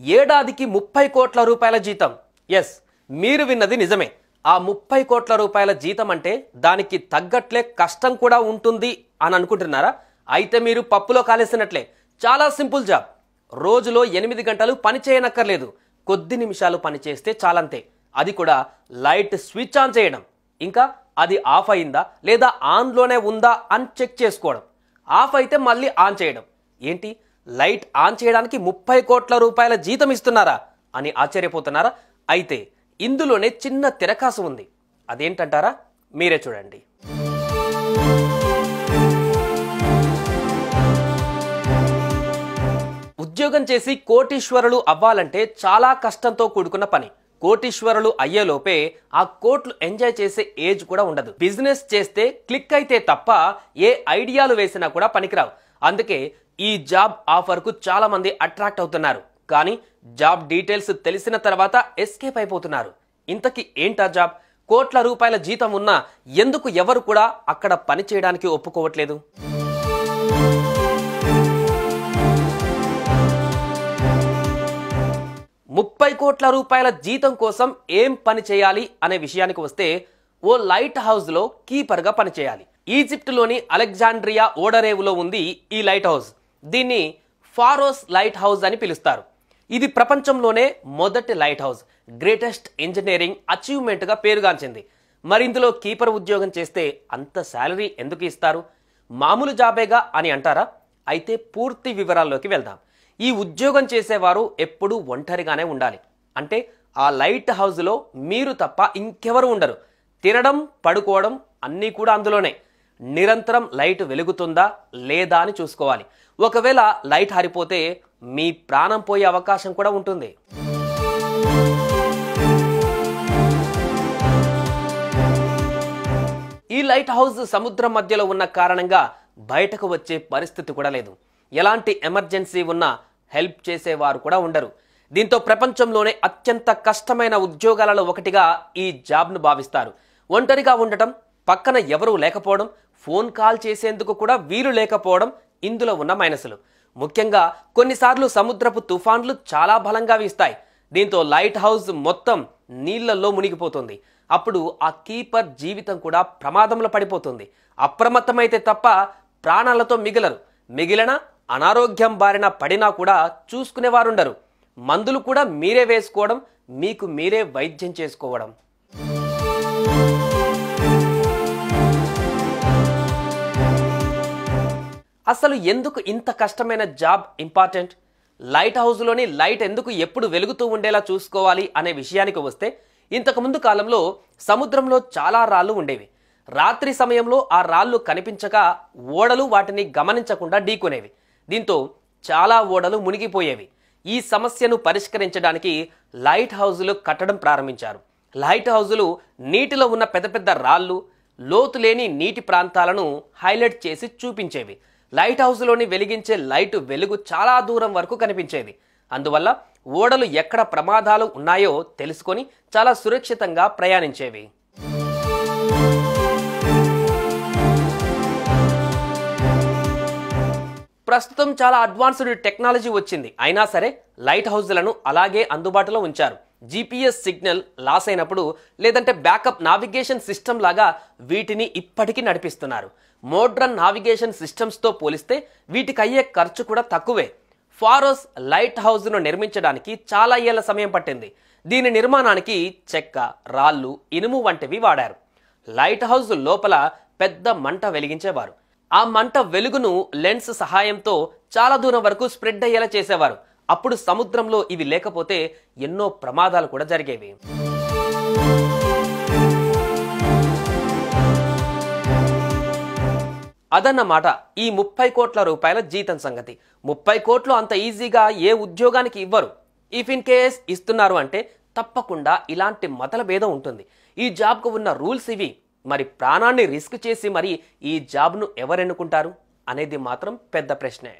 ఏడాదికి 30 కోట్ల రూపాయల జీతం. ఎస్, మీరు విన్నది నిజమే. ఆ 30 కోట్ల రూపాయల జీతం అంటే దానికి తగ్గట్లే కష్టం కూడా ఉంటుంది అని అనుకుంటున్నారా? అయితే మీరు పప్పులో కాలేసినట్లే. చాలా సింపుల్ జాబ్. రోజులో 8 గంటలు పని చేయనక్కర్లేదు. కొద్ది నిమిషాలు పని చేస్తే చాలంతే. అది కూడా లైట్ స్విచ్ ఆన్ చేయడం, ఇంకా అది ఆఫ్ అయిందా లేదా ఆన్లోనే ఉందా అని చెక్ చేసుకోవడం. ఆఫ్ అయితే మళ్ళీ ఆన్ చేయడం. ఏంటి, లైట్ ఆన్ చేయడానికి 30 కోట్ల రూపాయల జీతం ఇస్తున్నారా అని ఆశ్చర్యపోతున్నారా? అయితే ఇందులోనే చిన్న తిరకాసు ఉంది. అదేంటంటారా? మీరే చూడండి. ఉద్యోగం చేసి కోటీశ్వరులు అవ్వాలంటే చాలా కష్టంతో కూడుకున్న పని. కోటీశ్వరులు అయ్యేలోపే ఆ కోట్లు ఎంజాయ్ చేసే ఏజ్ కూడా ఉండదు. బిజినెస్ చేస్తే క్లిక్ అయితే తప్ప ఏ ఐడియాలు వేసినా కూడా పనికిరావు. అందుకే ఈ జాబ్ ఆఫర్ కు చాలా మంది అట్రాక్ట్ అవుతున్నారు. కానీ జాబ్ డీటెయిల్స్ తెలిసిన తర్వాత ఎస్కేప్ అయిపోతున్నారు. ఇంతకీ ఏంటా జాబ్? కోట్ల రూపాయల జీతం ఉన్నా ఎందుకు ఎవరు కూడా అక్కడ పని చేయడానికి ఒప్పుకోవట్లేదు? ముప్పై కోట్ల రూపాయల జీతం కోసం ఏం పని చేయాలి అనే విషయానికి వస్తే, ఓ లైట్ హౌస్ లో కీపర్ గా పనిచేయాలి. ఈజిప్టులోని అలెగ్జాండ్రియా ఓడరేవులో ఉంది ఈ లైట్ హౌస్. దీన్ని ఫారోస్ లైట్ హౌస్ అని పిలుస్తారు. ఇది ప్రపంచంలోనే మొదటి light house. Greatest engineering achievement గా పేరుగాంచింది. మరి ఇందులో కీపర్ ఉద్యోగం చేస్తే అంత శాలరీ ఎందుకు ఇస్తారు? మామూలు జాబేగా అని అంటారా? అయితే పూర్తి వివరాల్లోకి వెళ్దాం. ఈ ఉద్యోగం చేసేవారు ఎప్పుడూ ఒంటరిగానే ఉండాలి. అంటే ఆ లైట్ హౌస్లో మీరు తప్ప ఇంకెవరు ఉండరు. తినడం, పడుకోవడం అన్నీ కూడా అందులోనే. నిరంతరం లైట్ వెలుగుతుందా లేదా అని చూసుకోవాలి. ఒకవేళ లైట్ ఆరిపోతే మీ ప్రాణం పోయే అవకాశం కూడా ఉంటుంది. ఈ లైట్ హౌస్ సముద్రం మధ్యలో ఉన్న కారణంగా బయటకు వచ్చే పరిస్థితి కూడా లేదు. ఎలాంటి ఎమర్జెన్సీ ఉన్నా హెల్ప్ చేసేవారు కూడా ఉండరు. దీంతో ప్రపంచంలోనే అత్యంత కష్టమైన ఉద్యోగాలలో ఒకటిగా ఈ జాబ్ను భావిస్తారు. ఒంటరిగా ఉండటం, పక్కన ఎవరూ లేకపోవడం, ఫోన్ కాల్ చేసేందుకు కూడా వీలు లేకపోవడం ఇందులో ఉన్న మైనసులు. ముఖ్యంగా కొన్నిసార్లు సముద్రపు తుఫాన్లు చాలా బలంగా వీస్తాయి. దీంతో లైట్ హౌస్ మొత్తం నీళ్లలో మునిగిపోతుంది. అప్పుడు ఆ కీపర్ జీవితం కూడా ప్రమాదంలో పడిపోతుంది. అప్రమత్తమైతే తప్ప ప్రాణాలతో మిగలరు. మిగిలిన అనారోగ్యం బారిన పడినా కూడా చూసుకునేవారుండరు. మందులు కూడా మీరే వేసుకోవడం, మీకు మీరే వైద్యం చేసుకోవడం. అసలు ఎందుకు ఇంత కష్టమైన జాబ్ ఇంపార్టెంట్? లైట్ హౌస్లోని లైట్ ఎందుకు ఎప్పుడు వెలుగుతూ ఉండేలా చూసుకోవాలి అనే విషయానికి వస్తే, ఇంతకుముందు కాలంలో సముద్రంలో చాలా రాళ్లు ఉండేవి. రాత్రి సమయంలో ఆ రాళ్లు కనిపించక ఓడలు వాటిని గమనించకుండా ఢీకొనేవి. దీంతో చాలా ఓడలు మునిగిపోయేవి. ఈ సమస్యను పరిష్కరించడానికి లైట్ హౌజులు కట్టడం ప్రారంభించారు. లైట్ హౌజులు నీటిలో ఉన్న పెద్ద పెద్ద రాళ్లు, లోతు లేని నీటి ప్రాంతాలను హైలైట్ చేసి చూపించేవి. లైట్ హౌస్లోని వెలిగించే లైట్ వెలుగు చాలా దూరం వరకు కనిపించేది. అందువల్ల ఓడలు ఎక్కడ ప్రమాదాలు ఉన్నాయో తెలుసుకొని చాలా సురక్షితంగా ప్రయాణించేవి. ప్రస్తుతం చాలా అడ్వాన్స్డ్ టెక్నాలజీ వచ్చింది. అయినా సరే లైట్ హౌస్లను అలాగే అందుబాటులో ఉంచారు. GPS సిగ్నల్ లాస్ అయినప్పుడు, లేదంటే బ్యాకప్ నావిగేషన్ సిస్టమ్ లాగా వీటిని ఇప్పటికీ నడిపిస్తున్నారు. మోడ్రన్ నావిగేషన్ సిస్టమ్స్తో పోలిస్తే వీటికి అయ్యే ఖర్చు కూడా తక్కువే. ఫారోస్ లైట్ హౌస్ను నిర్మించడానికి చాలా ఏళ్ల సమయం పట్టింది. దీని నిర్మాణానికి చెక్క, రాళ్ళు, ఇనుము వంటివి వాడారు. లైట్ హౌస్ లోపల పెద్ద మంట వెలిగించేవారు. ఆ మంట వెలుగును లెన్స్ సహాయంతో చాలా దూరం వరకు స్ప్రెడ్ అయ్యేలా చేసేవారు. అప్పుడు సముద్రంలో ఇవి లేకపోతే ఎన్నో ప్రమాదాలు కూడా జరిగేవి. అదన్నమాట ఈ 30 కోట్ల రూపాయల జీతం సంగతి. 30 కోట్లు అంత ఈజీగా ఏ ఉద్యోగానికి ఇవ్వరు. ఇఫ్ ఇన్ కేస్ ఇస్తున్నారు అంటే తప్పకుండా ఇలాంటి మతల భేదం ఉంటుంది. ఈ జాబ్కు ఉన్న రూల్స్ ఇవి. మరి ప్రాణాన్ని రిస్క్ చేసి మరి ఈ జాబ్ను ఎవరెన్నుకుంటారు అనేది మాత్రం పెద్ద ప్రశ్నే.